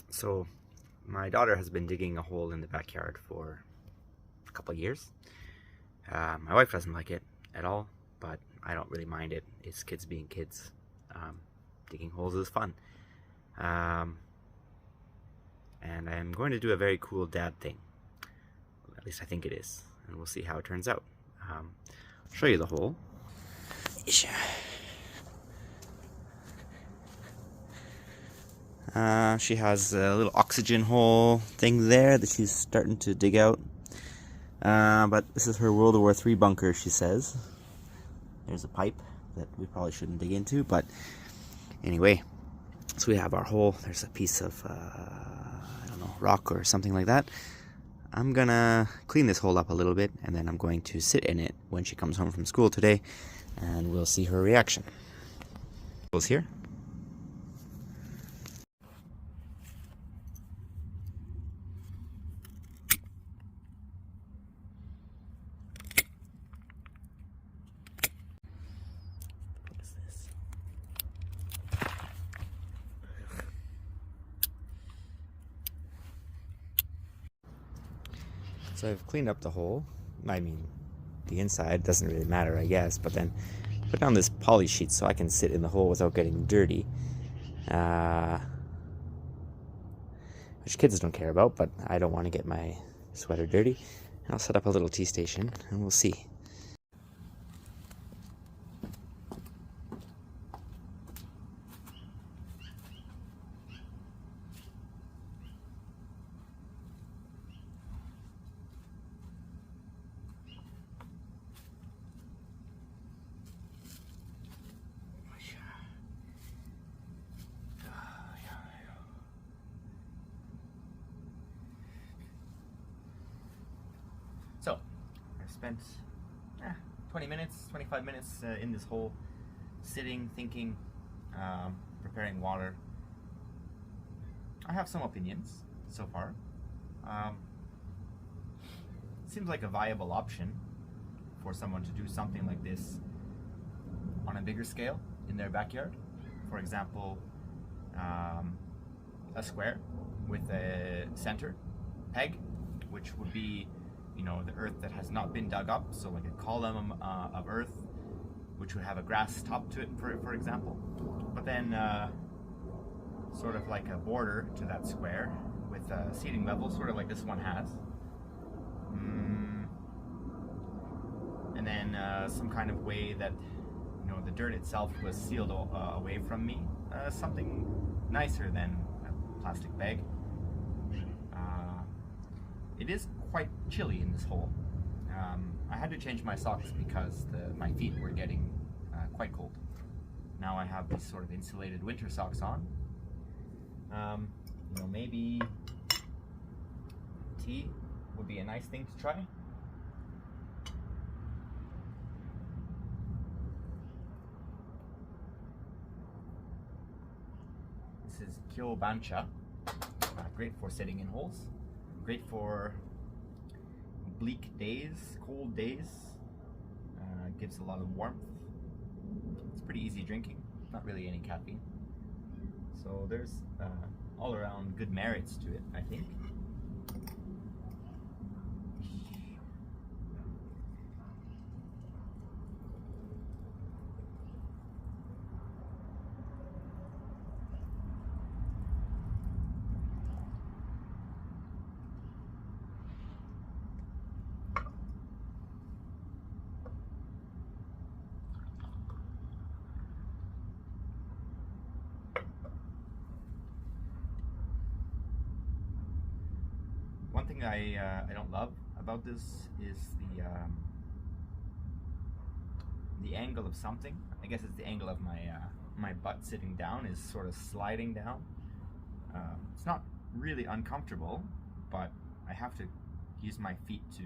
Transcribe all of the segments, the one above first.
So my daughter has been digging a hole in the backyard for a couple of years. My wife doesn't like it at all, but I don't really mind it. It's kids being kids. Digging holes is fun. And I'm going to do a very cool dad thing. At least I think it is. And we'll see how it turns out. I'll show you the hole. She has a little oxygen hole thing there that she's starting to dig out. But this is her World War III bunker, she says. There's a pipe that we probably shouldn't dig into, but anyway. So we have our hole. There's a piece of, I don't know, rock or something like that. I'm gonna clean this hole up a little bit, and then I'm going to sit in it when she comes home from school today, and we'll see her reaction. Hole's here. So I've cleaned up the hole. I mean, the inside doesn't really matter, I guess, but then put down this poly sheet so I can sit in the hole without getting dirty. Which kids don't care about, but I don't want to get my sweater dirty. And I'll set up a little tea station, and we'll see. So, I've spent 20 minutes, 25 minutes in this hole, sitting, thinking, preparing water. I have some opinions so far. Seems like a viable option for someone to do something like this on a bigger scale in their backyard. For example, a square with a center peg, which would be, you know, the earth that has not been dug up, so like a column of earth, which would have a grass top to it, for example. But then sort of like a border to that square with a seating level, sort of like this one has. And then some kind of way that, you know, the dirt itself was sealed away from me. Something nicer than a plastic bag. It is quite chilly in this hole. I had to change my socks because my feet were getting quite cold. Now I have these sort of insulated winter socks on. You know, maybe tea would be a nice thing to try. This is Kyo Bancha. Great for sitting in holes. Great for bleak days, cold days. Gives a lot of warmth. It's pretty easy drinking, not really any caffeine. So there's all around good merits to it, I think. One thing I don't love about this is the angle of something. I guess it's the angle of my butt sitting down is sort of sliding down. It's not really uncomfortable, but I have to use my feet to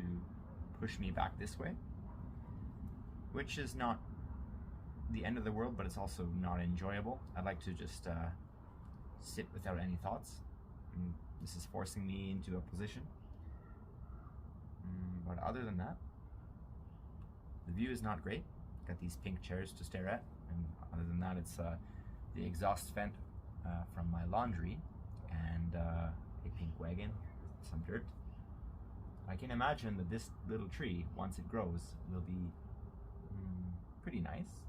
push me back this way, which is not the end of the world, but it's also not enjoyable. I'd like to just sit without any thoughts. And this is forcing me into a position. But other than that, the view is not great. Got these pink chairs to stare at, and other than that, it's the exhaust vent from my laundry and and a pink wagon, some dirt. I can imagine that this little tree, once it grows, will be pretty nice.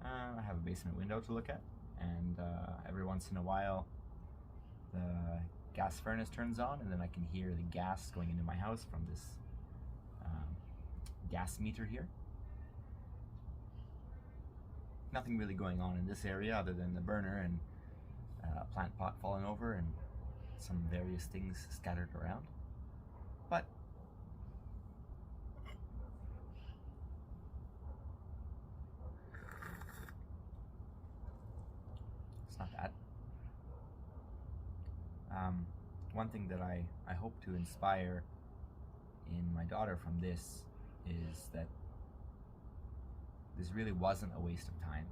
I have a basement window to look at, and every once in a while the gas furnace turns on, and then I can hear the gas going into my house from this gas meter here. Nothing really going on in this area other than the burner and a plant pot falling over and some various things scattered around. But it's not bad. One thing that I hope to inspire in my daughter from this is that this really wasn't a waste of time,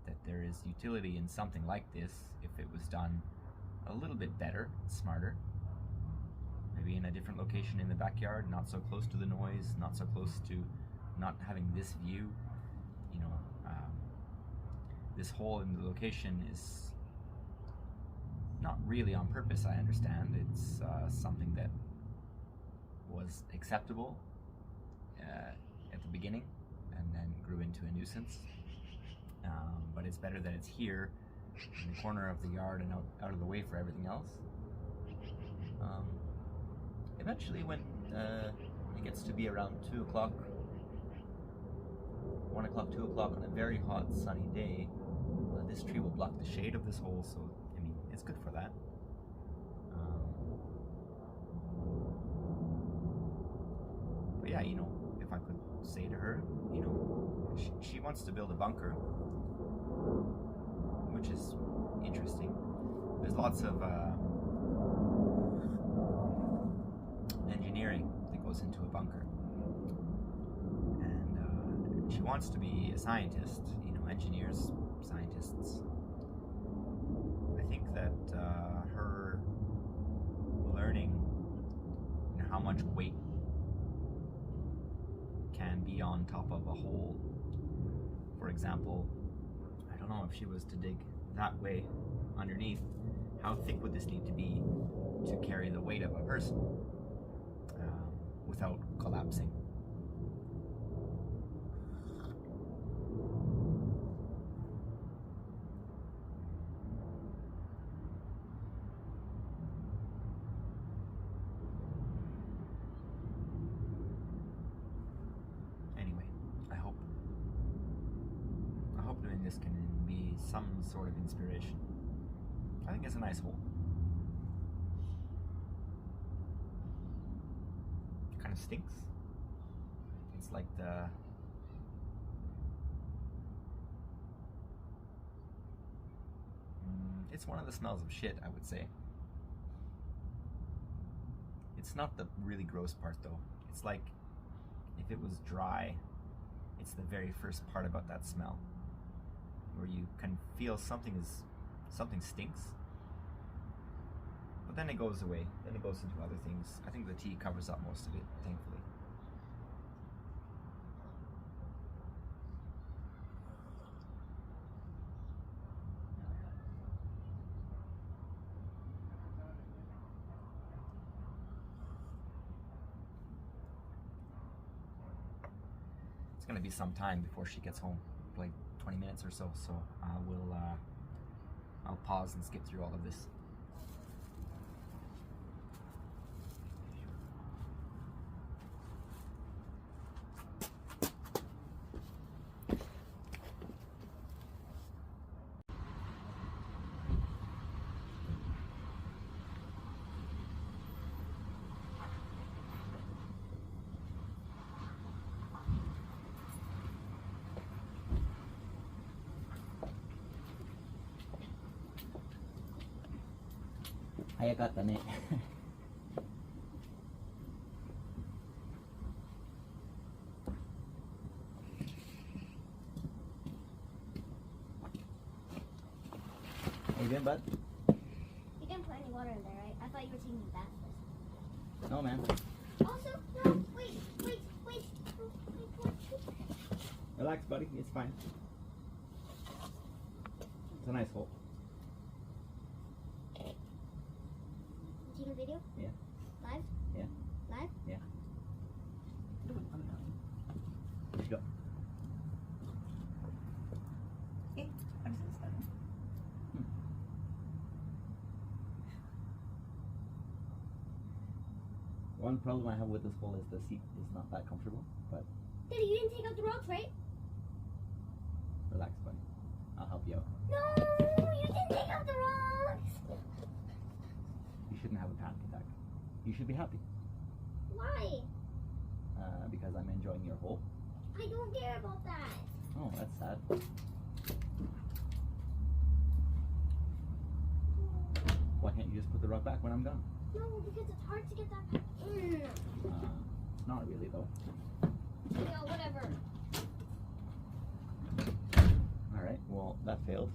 that there is utility in something like this if it was done a little bit better, smarter, maybe in a different location in the backyard, not so close to the noise, not so close to not having this view. You know, this hole in the location is not really on purpose, I understand. It's something that was acceptable at the beginning and then grew into a nuisance. But it's better that it's here in the corner of the yard and out of the way for everything else. Eventually, when it gets to be around 2 o'clock, 1 o'clock, 2 o'clock on a very hot sunny day, this tree will block the shade of this hole, so I mean, it's good for that. But yeah, you know, if I could say to her, you know, she wants to build a bunker, which is interesting. There's lots of engineering that goes into a bunker, and she wants to be a scientist. You know, engineers, scientists. I think that her learning, you know, how much weight can be on top of a hole. For example, I don't know if she was to dig that way underneath, how thick would this need to be to carry the weight of a person without collapsing? Anyway, I hope doing this can be some sort of inspiration. I think it's a nice hole. It kind of stinks. It's like it's one of the smells of shit, I would say. It's not the really gross part though. It's like if it was dry, it's the very first part about that smell, where you can feel something stinks, but then it goes away. Then it goes into other things. I think the tea covers up most of it, thankfully. It's gonna be some time before she gets home, like 20 minutes or so. So I'll pause and skip through all of this. Have you been, bud? You didn't put any water in there, right? I thought you were taking a bath first. No, man. Also, no, wait. Relax, buddy. It's fine. It's a nice hole. video? Yeah. Live? Yeah. Live? Yeah. Let's go. Eh, ano sa stand? One problem I have with this hole is the seat is not that comfortable, but Daddy, you didn't take out the rocks, right? relax, buddy. I'll help you out. No, you didn't take out the rocks. You shouldn't have a panic attack. You should be happy Why? because I'm enjoying your hole. I don't care about that. Oh, that's sad. Why can't you just put the rug back when I'm done? No, because it's hard to get that back in. Not really, though. Yeah, whatever. All right. Well, that failed.